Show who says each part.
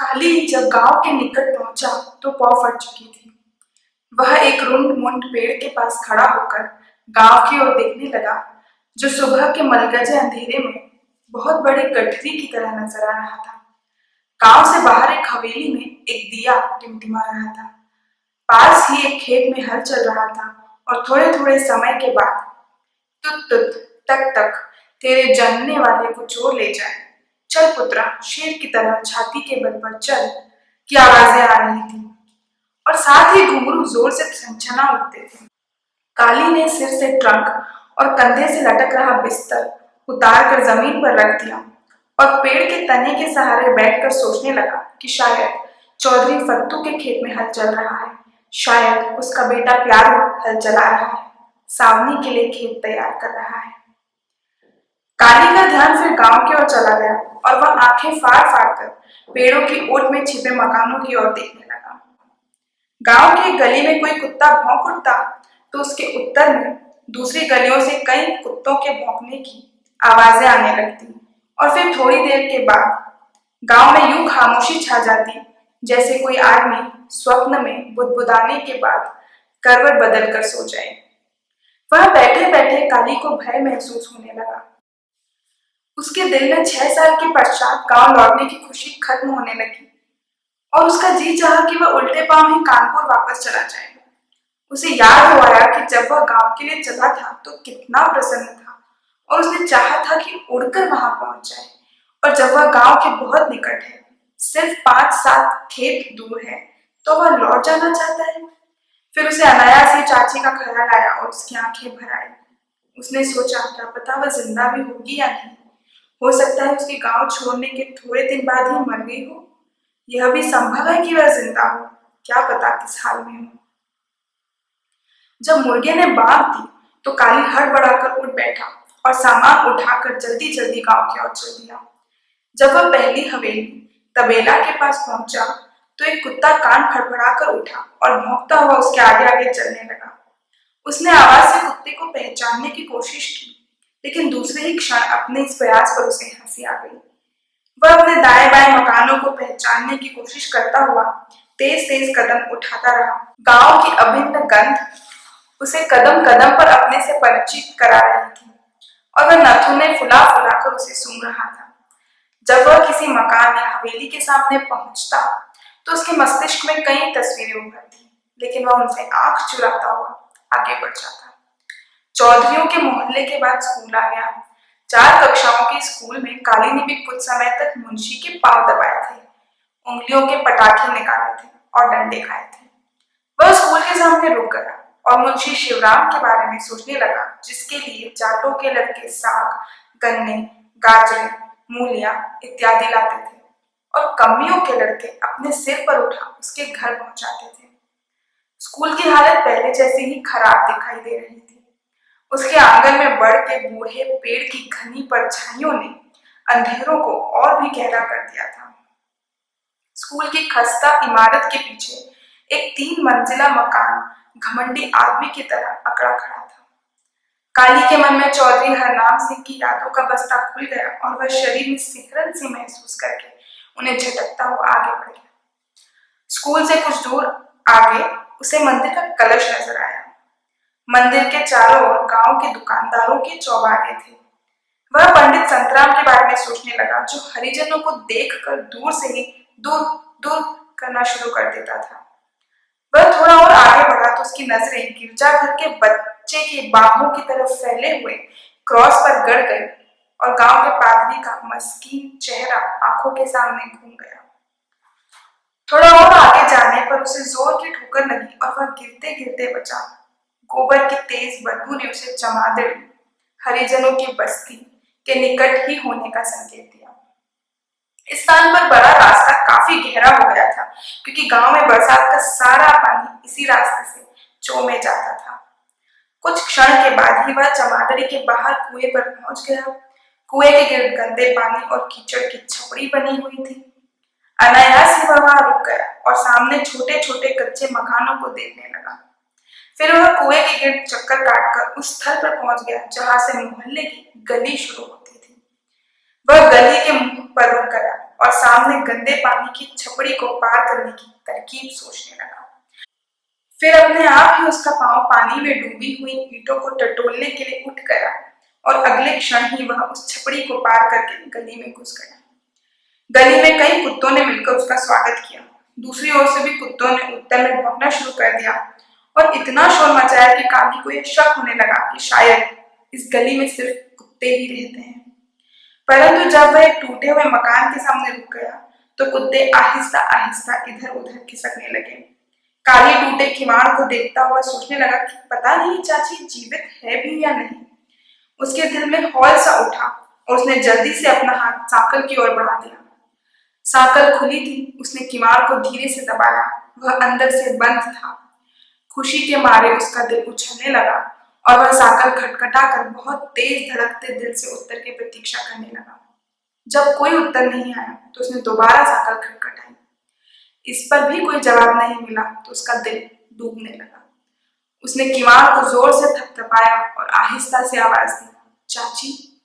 Speaker 1: काली जब गांव के निकट पहुंचा तो पौ फट चुकी थी। वह एक रुंड मुंड पेड़ के पास खड़ा होकर गांव की ओर देखने लगा, जो सुबह के मलगजे अंधेरे में बहुत बड़ी गठरी की तरह नजर आ रहा था। गांव से बाहर एक हवेली में एक दिया टिमटिमा रहा था। पास ही एक खेत में हल चल रहा था और थोड़े थोड़े समय के बाद तुत तुत तक तक तेरे जानने वाले को चोर ले जाए, चल पुत्रा शेर की तरह छाती के बल पर चल की आवाजें आ रही थी और साथ ही घुंघरू जोर से छनछना उठते थे। काली ने सिर से ट्रंक और कंधे से लटक रहा बिस्तर उतार कर जमीन पर रख दिया और पेड़ के तने के सहारे बैठकर सोचने लगा कि शायद चौधरी फत्तू के खेत में हल चल रहा है, शायद उसका बेटा प्यारू हल चला रहा है, सावनी के लिए खेत तैयार कर रहा है। काली का ध्यान फिर गांव की ओर चला गया और वह आंखें फाड़ फाड़ कर पेड़ों की ओट में छिपे मकानों की ओर देखने लगा। गांव की एक गली में कोई कुत्ता भौंक उठता तो उसके उत्तर में दूसरी गलियों से कई कुत्तों के भौंकने की आवाजें आने लगती और फिर थोड़ी देर के बाद गांव में यूं खामोशी छा जाती जैसे कोई आदमी स्वप्न में बुदबुदाने के बाद करवट बदल कर सो जाए। वह बैठे बैठे काली को भय महसूस होने लगा। उसके दिल में 6 साल के पश्चात गांव लौटने की खुशी खत्म होने लगी और उसका जी चाहा कि वह उल्टे पांव ही कानपुर वापस चला जाए। उसे याद हो आया कि जब वह गांव के लिए चला था तो कितना प्रसन्न था और उसने चाहा था कि उड़कर वहां पहुंच जाए, और जब वह गांव के बहुत निकट है, सिर्फ 5-7 खेत दूर है, तो वह लौट जाना चाहता है। फिर उसे अनायास ही चाची का ख्याल आया और उसकी आंखें भर आई। उसने सोचा क्या पता वह जिंदा भी होगी या नहीं, हो सकता है उसके गांव छोड़ने के थोड़े दिन बाद ही मर गई हो। यह भी संभव है कि वह जिंदा हो, क्या पता किस हाल में हो। जब मुर्गे ने बांग दी तो काली हड़बड़ाकर उठ बैठा और सामान उठाकर जल्दी जल्दी गांव की ओर चल दिया। जब वह पहली हवेली तबेला के पास पहुंचा तो एक कुत्ता कान फड़फड़ाकर उठा और भौंकता हुआ उसके आगे आगे चलने लगा। उसने आवाज से कुत्ते को पहचानने की कोशिश की, लेकिन दूसरे ही क्षण अपने इस प्रयास पर उसे हंसी आ गई। वह अपने दाएं बाएं मकानों को पहचानने की कोशिश करता हुआ तेज तेज कदम उठाता रहा। गांव की अभिन्न गंध उसे कदम कदम पर अपने से परिचित करा रही थी और वह नाखूनें फुला फुला कर उसे सूंघ रहा था। जब वह किसी मकान या हवेली के सामने पहुंचता तो उसके मस्तिष्क में कई तस्वीरें उभरती, लेकिन वह उनसे आंख चुराता हुआ आगे बढ़ जाता। चौधरियों के मोहल्ले के बाद स्कूल आ गया। 4 कक्षाओं के स्कूल में काली ने भी कुछ समय तक मुंशी के पांव दबाए थे, उंगलियों के पटाखे निकाले थे और डंडे खाए थे। वह स्कूल के सामने रुक गया और मुंशी शिवराम के बारे में सोचने लगा, जिसके लिए जाटों के लड़के साग, गन्ने, गाजरे, मूलियां इत्यादि लाते थे और कम्मियों के लड़के अपने सिर पर उठा उसके घर पहुंचाते थे। स्कूल की हालत पहले जैसे ही खराब दिखाई दे रही थी। उसके आंगन में बड़ के बूढ़े पेड़ की घनी परछाइयों ने अंधेरों को और भी गहरा कर दिया था। स्कूल की खस्ता इमारत के पीछे एक 3 मंजिला मकान घमंडी आदमी की तरह अकड़ा खड़ा था। काली के मन में चौधरी हरनाम सिंह की यादों का बस्ता खुल गया और वह शरीर में सिहरन सी महसूस करके उन्हें झटकता हुआ आगे बढ़ गया। स्कूल से कुछ दूर आगे उसे मंदिर का कलश नजर आया। मंदिर के चारों ओर गांव के दुकानदारों के चौबारे थे। वह पंडित संतराम के बारे में सोचने लगा, जो हरिजनों को देखकर दूर से ही दूर दूर करना शुरू कर देता था। वह थोड़ा और आगे बढ़ा तो उसकी नजरें गिरजाघर के बच्चे की बाहों की तरफ फैले हुए क्रॉस पर गड़ गई और गांव के पादरी का मस्कीन चेहरा आंखों के सामने घूम गया। थोड़ा और आगे जाने पर उसे जोर की ठोकर लगी और वह गिरते गिरते बचा। गोबर की तेज बदबू ने उसे चमादड़ी हरिजनों की बस्ती के निकट ही होने का संकेत दिया। इस स्थान पर बड़ा रास्ता काफी गहरा हो गया था, क्योंकि गांव में बरसात का सारा पानी इसी रास्ते से चो में जाता था। कुछ क्षण के बाद ही वह चमादड़ी के बाहर कुएं पर पहुंच गया। कुएं के गिर्द गंदे पानी और कीचड़ की छपड़ी बनी हुई थी। अनायास ही वह वहां रुक गया और सामने छोटे छोटे कच्चे मकानों को देखने लगा। फिर वह कुएं के गिर्द चक्कर काटकर उस स्थल पर पहुंच गया जहां से मोहल्ले की गली शुरू होती थी। वह गली के मुंह पर रुक गया और सामने गंदे पानी की छपड़ी को पार करने की तरकीब सोचने लगा। फिर अपने आप ही उसका पांव पानी में डूबी हुई ईंटों को टटोलने के लिए उठ गया और अगले क्षण ही वह उस छपड़ी को पार करके गली में घुस गया। गली में कई कुत्तों ने मिलकर उसका स्वागत किया। दूसरी ओर से भी कुत्तों ने उत्तर में भौंकना शुरू कर दिया और इतना शोर मचाया कि काली को यह शक होने लगा कि शायद इस गली में सिर्फ कुत्ते ही रहते हैं। परंतु जब वह एक टूटे हुए मकान के सामने रुक गया तो कुत्ते आहिस्ता आहिस्ता इधर उधर खिसकने लगे। काली टूटे किवाड़ को देखता हुआ सोचने लगा कि पता नहीं चाची जीवित है भी या नहीं। उसके दिल में हौल सा उठा और उसने जल्दी से अपना हाथ साकल की ओर बढ़ा दिया। साकल खुली थी। उसने किवाड़ को धीरे से दबाया। वह अंदर से बंद था। खुशी के मारे उसका दिल उछलने लगा और वह साकल खटखटा कर बहुत तेज धड़कते दिल से उत्तर की प्रतीक्षा करने लगा। जब कोई उत्तर नहीं आया तो उसने दोबारा साकल खटखटाई। इस पर भी कोई जवाब नहीं मिला तो उसका दिल डूबने लगा। उसने किवाड़ को जोर से थपथपाया और आहिस्ता से आवाज दी, चाची।